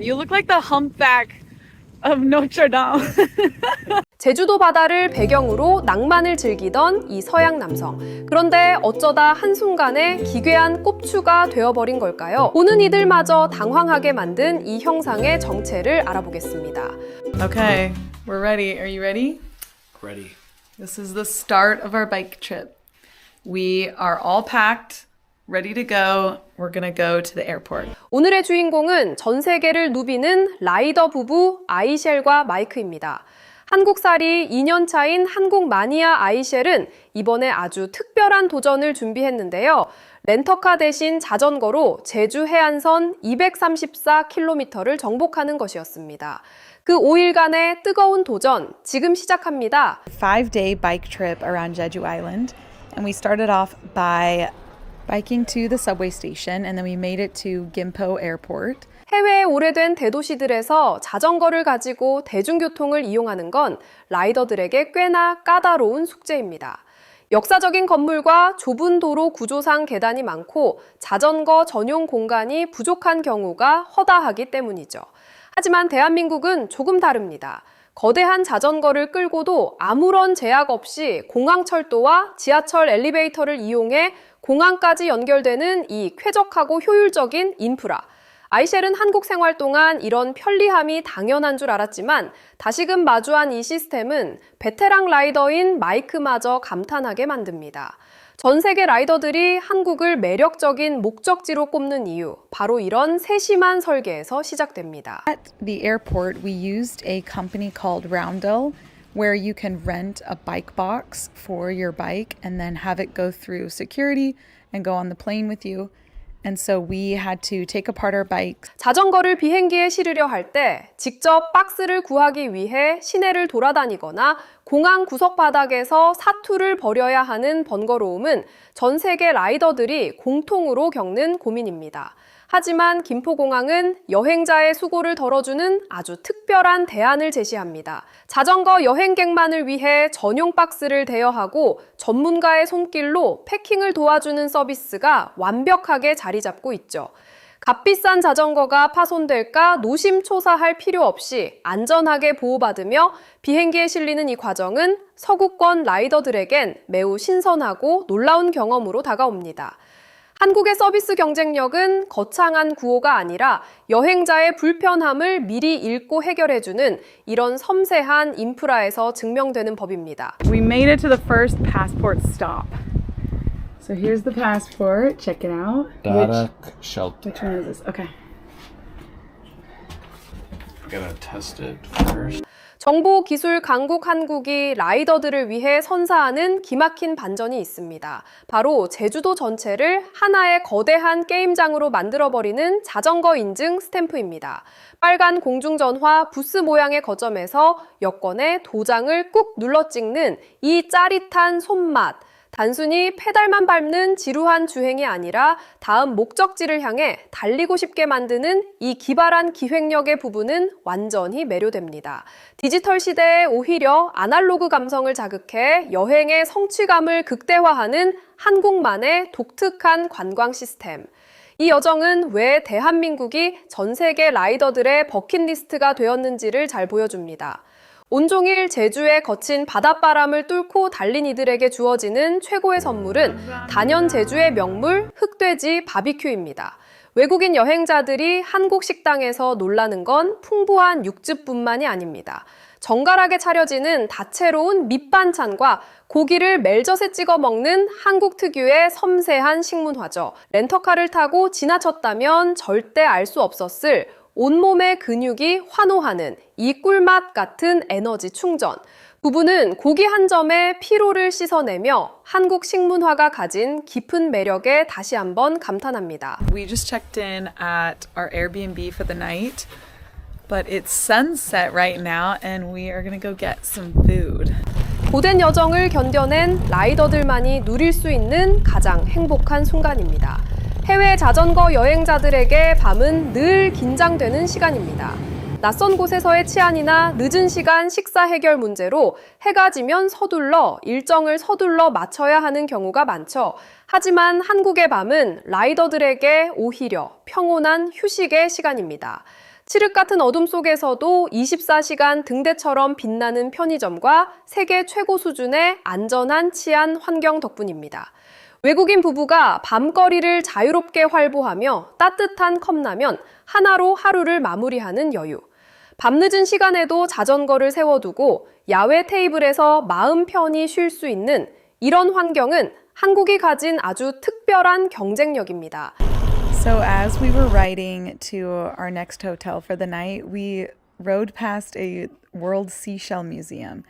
You look like the humpback of Notre Dame. 제주도 바다를 배경으로 낭만을 즐기던 이 서양 남성. 그런데 어쩌다 한순간에 기괴한 꼽추가 되어버린 걸까요? 보는 이들마저 당황하게 만든 이 형상의 정체를 알아보겠습니다. Okay, we're ready. Are you ready? Ready. This is the start of our bike trip. We are all packed, ready to go. We're gonna go to the airport. 오늘의 주인공은 전 세계를 누비는 라이더 부부 아이셸과 마이크입니다. 한국살이 2년 차인 한국 마니아 아이셸은 이번에 아주 특별한 도전을 준비했는데요. 렌터카 대신 자전거로 제주 해안선 234km를 정복하는 것이었습니다. 그 5일간의 뜨거운 도전, 지금 시작합니다. 5-day bike trip around Jeju Island. And we started off by biking to the subway station and then we made it to Gimpo Airport. 해외의 오래된 대도시들에서 자전거를 가지고 대중교통을 이용하는 건 라이더들에게 꽤나 까다로운 숙제입니다. 역사적인 건물과 좁은 도로 구조상 계단이 많고 자전거 전용 공간이 부족한 경우가 허다하기 때문이죠. 하지만 대한민국은 조금 다릅니다. 거대한 자전거를 끌고도 아무런 제약 없이 공항철도와 지하철 엘리베이터를 이용해 공항까지 연결되는 이 쾌적하고 효율적인 인프라. 아이셸은 한국 생활 동안 이런 편리함이 당연한 줄 알았지만 다시금 마주한 이 시스템은 베테랑 라이더인 마이크마저 감탄하게 만듭니다. 전 세계 라이더들이 한국을 매력적인 목적지로 꼽는 이유, 바로 이런 세심한 설계에서 시작됩니다. At the airport, we used a company called Roundel, where you can rent a bike box for your bike and then have it go through security and go on the plane with you. And so we had to take apart our bikes. 자전거를 비행기에 실으려 할 때 직접 박스를 구하기 위해 시내를 돌아다니거나 공항 구석 바닥에서 사투를 벌여야 하는 번거로움은 전 세계 라이더들이 공통으로 겪는 고민입니다. 하지만 김포공항은 여행자의 수고를 덜어주는 아주 특별한 대안을 제시합니다. 자전거 여행객만을 위해 전용 박스를 대여하고 전문가의 손길로 패킹을 도와주는 서비스가 완벽하게 자리 잡고 있죠. 값비싼 자전거가 파손될까 노심초사할 필요 없이 안전하게 보호받으며 비행기에 실리는 이 과정은 서구권 라이더들에겐 매우 신선하고 놀라운 경험으로 다가옵니다. 한국의 서비스 경쟁력은 거창한 구호가 아니라 여행자의 불편함을 미리 읽고 해결해주는 이런 섬세한 인프라에서 증명되는 법입니다. We made it to the first passport stop. So here's the passport. Check it out. Darak shelter. Which one is this? Okay. Gotta test it first. 정보기술 강국 한국이 라이더들을 위해 선사하는 기막힌 반전이 있습니다. 바로 제주도 전체를 하나의 거대한 게임장으로 만들어버리는 자전거 인증 스탬프입니다. 빨간 공중전화 부스 모양의 거점에서 여권에 도장을 꾹 눌러 찍는 이 짜릿한 손맛. 단순히 페달만 밟는 지루한 주행이 아니라 다음 목적지를 향해 달리고 싶게 만드는 이 기발한 기획력의 부분은 완전히 매료됩니다. 디지털 시대에 오히려 아날로그 감성을 자극해 여행의 성취감을 극대화하는 한국만의 독특한 관광 시스템. 이 여정은 왜 대한민국이 전 세계 라이더들의 버킷리스트가 되었는지를 잘 보여줍니다. 온종일 제주의 거친 바닷바람을 뚫고 달린 이들에게 주어지는 최고의 선물은 단연 제주의 명물 흑돼지 바비큐입니다. 외국인 여행자들이 한국 식당에서 놀라는 건 풍부한 육즙뿐만이 아닙니다. 정갈하게 차려지는 다채로운 밑반찬과 고기를 멜젓에 찍어 먹는 한국 특유의 섬세한 식문화죠. 렌터카를 타고 지나쳤다면 절대 알 수 없었을 온몸의 근육이 환호하는 이 꿀맛 같은 에너지 충전. 부부는 고기 한 점에 피로를 씻어내며 한국 식문화가 가진 깊은 매력에 다시 한번 감탄합니다. We just checked in at our Airbnb for the night, but it's sunset right now and we are gonna go get some food. 고된 여정을 견뎌낸 라이더들만이 누릴 수 있는 가장 행복한 순간입니다. 해외 자전거 여행자들에게 밤은 늘 긴장되는 시간입니다. 낯선 곳에서의 치안이나 늦은 시간 식사 해결 문제로 해가 지면 일정을 서둘러 맞춰야 하는 경우가 많죠. 하지만 한국의 밤은 라이더들에게 오히려 평온한 휴식의 시간입니다. 칠흑 같은 어둠 속에서도 24시간 등대처럼 빛나는 편의점과 세계 최고 수준의 안전한 치안 환경 덕분입니다. 외국인 부부가 밤거리를 자유롭게 활보하며 따뜻한 컵라면 하나로 하루를 마무리하는 여유. 밤늦은 시간에도 자전거를 세워두고 야외 테이블에서 마음 편히 쉴 수 있는 이런 환경은 한국이 가진 아주 특별한 경쟁력입니다. So as we were riding to our next hotel for the night, we rode past a World Seashell Museum.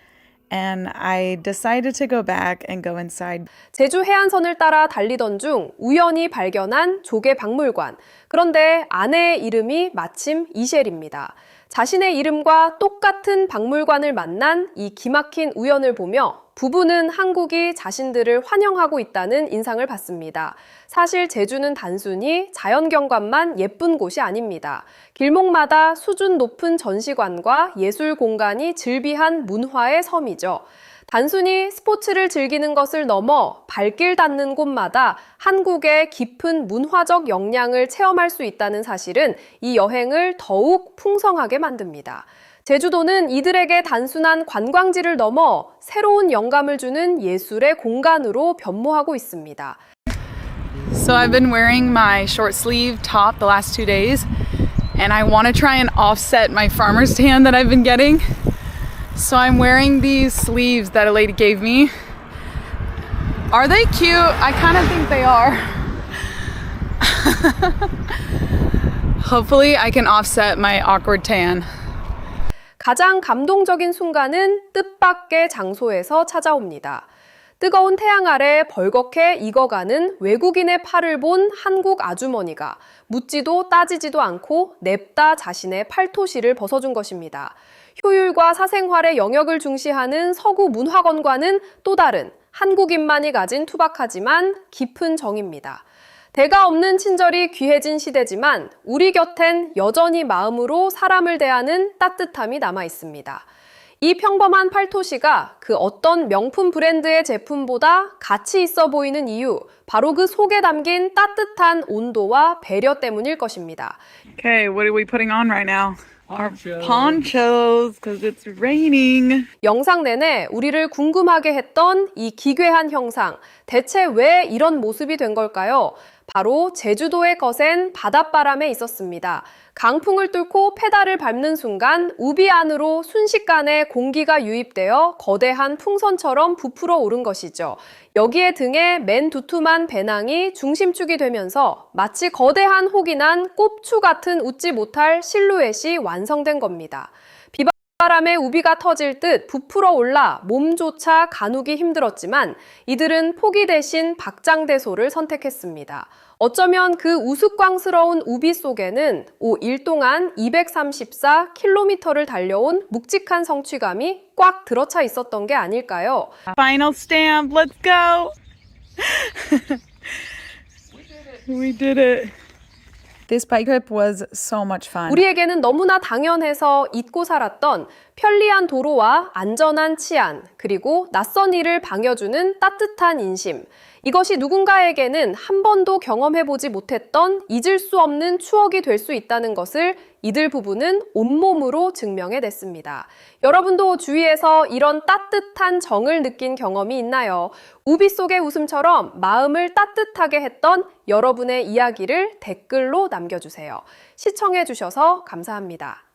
And I decided to go back and go inside. 제주 해안선을 따라 달리던 중 우연히 발견한 조개 박물관. 그런데 아내의 이름이 마침 이셸입니다. 자신의 이름과 똑같은 박물관을 만난 이 기막힌 우연을 보며 부부는 한국이 자신들을 환영하고 있다는 인상을 받습니다. 사실 제주는 단순히 자연경관만 예쁜 곳이 아닙니다. 길목마다 수준 높은 전시관과 예술 공간이 즐비한 문화의 섬이죠. 단순히 스포츠를 즐기는 것을 넘어 발길 닿는 곳마다 한국의 깊은 문화적 역량을 체험할 수 있다는 사실은 이 여행을 더욱 풍성하게 만듭니다. 제주도는 이들에게 단순한 관광지를 넘어 새로운 영감을 주는 예술의 공간으로 변모하고 있습니다. So I've been wearing my short sleeve top the last 2 days, and I want to try and offset my farmer's tan that I've been getting. So I'm wearing these sleeves that a lady gave me. Are they cute? I kind of think they are. Hopefully I can offset my awkward tan. 가장 감동적인 순간은 뜻밖의 장소에서 찾아옵니다. 뜨거운 태양 아래 벌겋게 익어가는 외국인의 팔을 본 한국 아주머니가 묻지도 따지지도 않고 냅다 자신의 팔토시를 벗어준 것입니다. 효율과 사생활의 영역을 중시하는 서구 문화권과는 또 다른 한국인만이 가진 투박하지만 깊은 정입니다. 대가 없는 친절이 귀해진 시대지만 우리 곁엔 여전히 마음으로 사람을 대하는 따뜻함이 남아 있습니다. 이 평범한 팔토시가 그 어떤 명품 브랜드의 제품보다 가치 있어 보이는 이유, 바로 그 속에 담긴 따뜻한 온도와 배려 때문일 것입니다. Okay, what are we putting on right now? Our ponchos, because it's raining. 영상 내내 우리를 궁금하게 했던 이 기괴한 형상, 대체 왜 이런 모습이 된 걸까요? 바로 제주도의 거센 바닷바람에 있었습니다. 강풍을 뚫고 페달을 밟는 순간 우비 안으로 순식간에 공기가 유입되어 거대한 풍선처럼 부풀어 오른 것이죠. 여기에 등에 맨 두툼한 배낭이 중심축이 되면서 마치 거대한 혹이 난 꼽추 같은 웃지 못할 실루엣이 완성된 겁니다. 비바람에 우비가 터질 듯 부풀어 올라 몸조차 가누기 힘들었지만 이들은 포기 대신 박장대소를 선택했습니다. 어쩌면 그 우스꽝스러운 우비 속에는 5일 동안 234km를 달려온 묵직한 성취감이 꽉 들어차 있었던 게 아닐까요? Final stamp, let's go! We did it. This bike trip was so much fun. 우리에게는 너무나 당연해서 잊고 살았던 편리한 도로와 안전한 치안, 그리고 낯선 일을 방여주는 따뜻한 인심. 이것이 누군가에게는 한 번도 경험해보지 못했던 잊을 수 없는 추억이 될 수 있다는 것을 이들 부부는 온몸으로 증명해냈습니다. 여러분도 주위에서 이런 따뜻한 정을 느낀 경험이 있나요? 우비 속의 웃음처럼 마음을 따뜻하게 했던 여러분의 이야기를 댓글로 남겨주세요. 시청해주셔서 감사합니다.